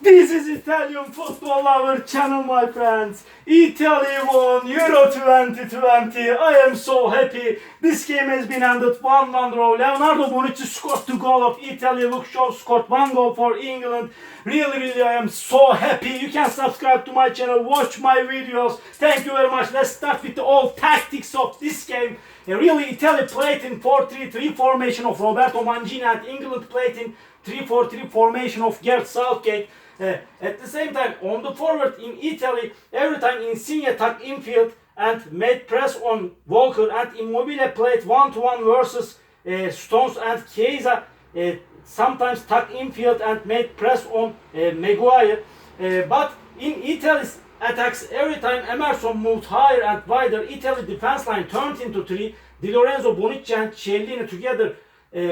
This is Italian Football Lover channel, my friends. Italy won Euro 2020. I am so happy. This game has been ended 1-1 draw. Leonardo Bonucci scored 2 goals of Italy. Luke Shaw scored 1 goal for England. Really, I am so happy. You can subscribe to my channel, watch my videos. Thank you very much. Let's start with the all tactics of this game. Really, Italy played in 4-3-3 formation of Roberto Mancini, and England played in 3-4-3 formation of Gareth Southgate. At the same time, on the forward in Italy, every time Insigne tucked infield and made press on Walker, and Immobile played 1-to-1 versus Stones, and Chiesa sometimes tucked infield and made press on Maguire. But in Italy's attacks, every time Emerson moved higher and wider, Italy defense line turned into three. Di Lorenzo, Bonucci and Chiellini together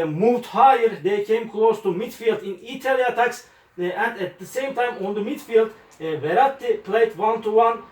moved higher. They came close to midfield in Italy attacks. And at the same time on the midfield, Verratti played 1-to-1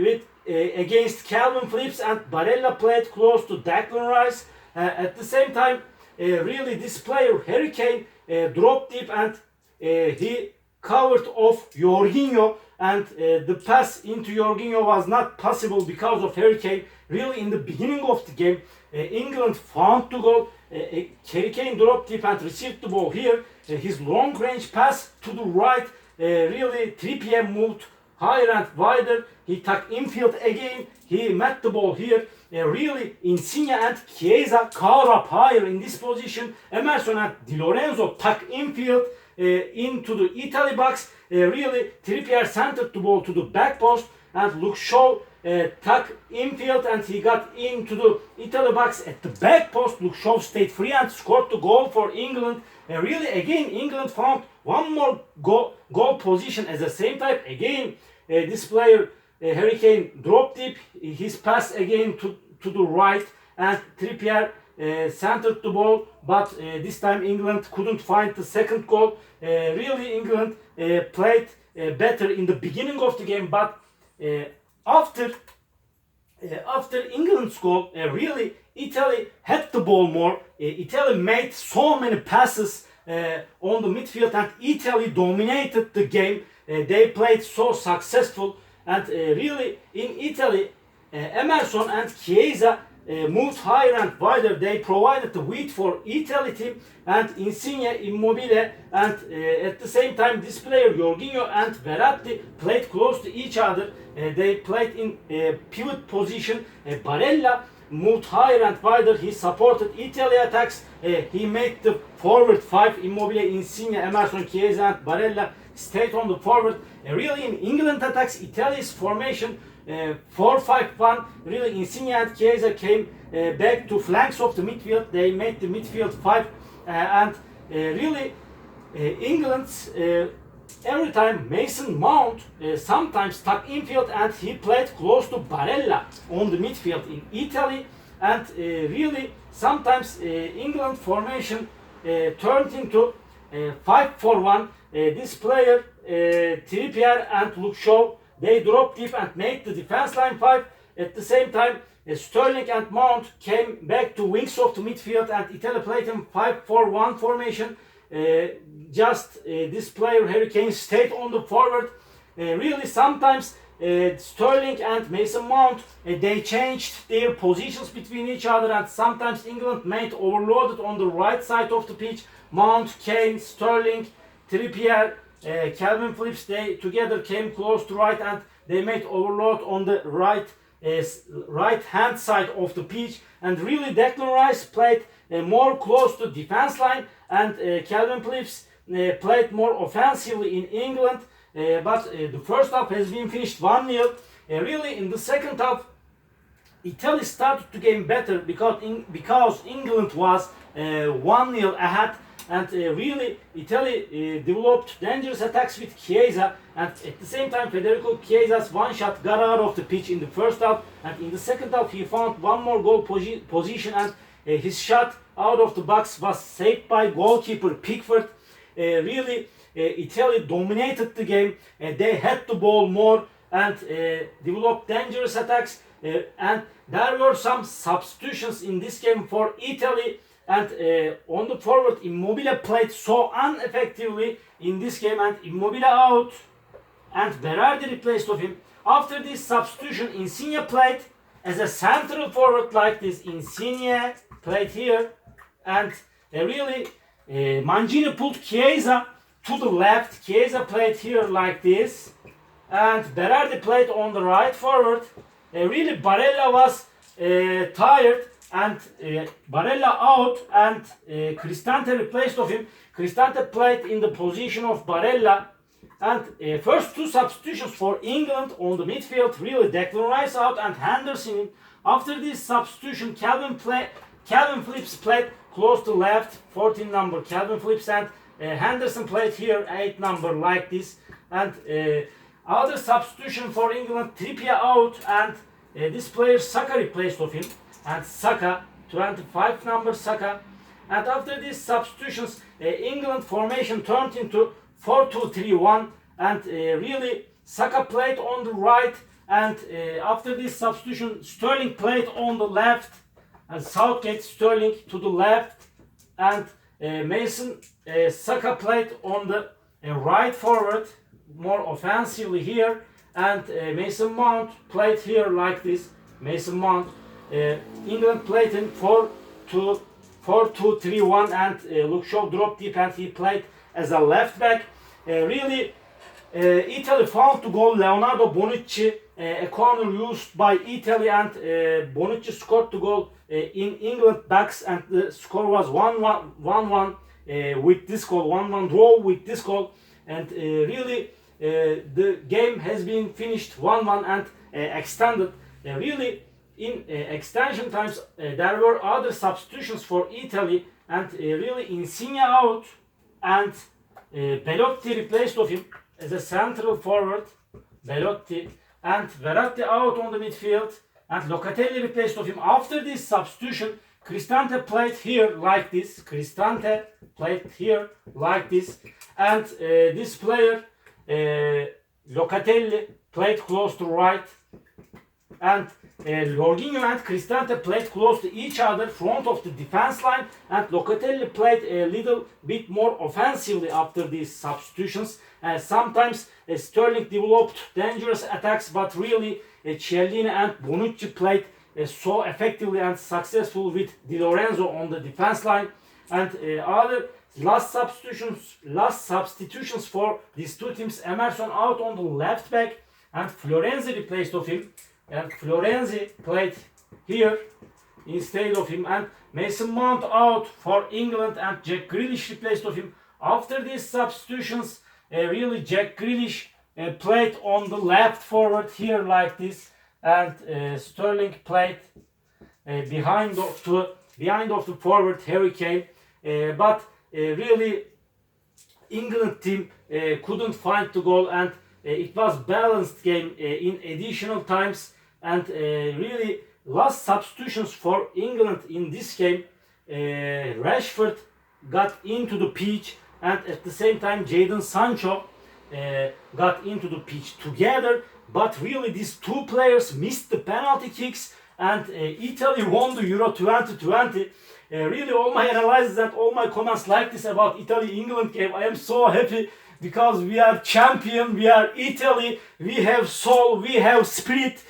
with against Calvin Phillips, and Barella played close to Declan Rice. At the same time, really this player Harry Kane dropped deep, and he covered off Jorginho, and the pass into Jorginho was not possible because of Harry Kane. Really, in the beginning of the game, England found the goal. Harry Kane dropped deep and received the ball here. His long range pass to the right, really Trippier moved higher and wider. He tucked infield again. He met the ball here. Really Insigne and Chiesa caught up higher in this position. Emerson and Di Lorenzo tucked infield into the Italy box. Really Trippier centered the ball to the back post, and Luke Shaw tucked infield, and he got into the Italy box at the back post. Luke Shaw stayed free and scored the goal for England. Really again England found one more goal position at the same time. Again this player Harry Kane dropped deep. His pass again to the right, and Trippier centered the ball, but this time England couldn't find the second goal. Really England played better in the beginning of the game, but after England's goal, really Italy had the ball more. Italy made so many passes on the midfield, and Italy dominated the game. They played so successful, and really in Italy, Emerson and Chiesa moved higher and wider. They provided the width for Italy team, and Insigne, Immobile, and at the same time this player Jorginho and Verratti played close to each other. They played in pivot position. Barella moved higher and wider. He supported Italy attacks. He made the forward five: Immobile, Insigne, Emerson, Chiesa, and Barella stayed on the forward. Really in England attacks, Italy's formation 4-5-1. Really Insigne and Chiesa came back to flanks of the midfield. They made the midfield five, and really England's every time Mason Mount sometimes tucked infield, and he played close to Barella on the midfield in Italy. And really sometimes England formation turned into 5-4-1. This player Trippier and Luke Shaw, they dropped deep and made the defense line five. At the same time, Sterling and Mount came back to wings of the midfield, and Italy played in 5-4-1 formation. This player Harry Kane stayed on the forward. Really sometimes Sterling and Mason Mount they changed their positions between each other, and sometimes England made overloaded on the right side of the pitch. Mount, Kane, Sterling, Trippier, Calvin Phillips, they together came close to right, and they made overload on the right hand side of the pitch. And really Declan Rice played more close to defense line, and Calvin Phillips played more offensively in England. But the first half has been finished 1-0. Really in the second half, Italy started the game better because England was 1-0 ahead, and really Italy developed dangerous attacks with Chiesa, and at the same time Federico Chiesa's one shot got out of the pitch in the first half, and in the second half he found one more goal position, and his shot out of the box was saved by goalkeeper Pickford. Really Italy dominated the game. They had the ball more and developed dangerous attacks, and there were some substitutions in this game for Italy. and on the forward Immobile played so ineffectively in this game, and Immobile out and Berardi replaced of him. After this substitution, Insigne played as a central forward like this. Insigne played here, and really Mancini pulled Chiesa to the left. Chiesa played here like this, and Berardi played on the right forward. Really Barella was tired, and Barella out, and Cristante replaced of him. Cristante played in the position of Barella, and first two substitutions for England on the midfield, really Declan Rice out and Henderson in. After this substitution, Calvin Phillips played close to left, 14 number Calvin Phillips, and Henderson played here, 8 number like this. And other substitution for England, Trippier out, and this player Saka replaced of him, and Saka, 25 number Saka. And after these substitutions, England formation turned into 4-2-3-1, and really Saka played on the right, and after this substitution Sterling played on the left, and Southgate Sterling to the left, and Mason Saka played on the right forward, more offensively here, and Mason Mount played here like this. Mason Mount, England played in 4-2-3-1, and Luke Shaw dropped deep and he played as a left back. Really, Italy found to goal Leonardo Bonucci, a corner used by Italy, and Bonucci scored the goal in England backs, and the score was 1-1 with this goal, 1-1 draw with this goal, and really the game has been finished 1-1 and extended. Really, in extension times there were other substitutions for Italy, and really Insigne out, and Belotti replaced of him as a central forward, Belotti, and Verratti out on the midfield, and Locatelli replaced of him. After this substitution, Cristante played here like this. Cristante played here like this, and this player Locatelli played close to right, and Jorginho and Cristante played close to each other, front of the defense line, and Locatelli played a little bit more offensively after these substitutions. Sometimes Sterling developed dangerous attacks, but really Chiellini and Bonucci played so effectively and successful with Di Lorenzo on the defense line. And other last substitutions for these two teams, Emerson out on the left back, and Florenzi replaced of him, and Florenzi played here instead of him, and Mason Mount out for England, and Jack Grealish replaced of him. After these substitutions, really Jack Grealish played on the left forward here like this, and Sterling played behind of the forward Harry Kane, but really England team couldn't find the goal, and it was balanced game in additional times, and really last substitutions for England in this game, Rashford got into the pitch, and at the same time Jadon Sancho got into the pitch together, but really these two players missed the penalty kicks, and Italy won the Euro 2020. Really all my analysis and all my comments like this about Italy-England game, I am so happy because we are champion, we are Italy, we have soul, we have spirit.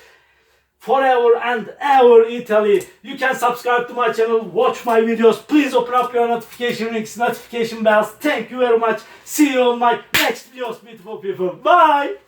Forever and ever Italy. You can subscribe to my channel, watch my videos. Please open up your notification links, notification bells. Thank you very much. See you on my next videos, beautiful people. Bye.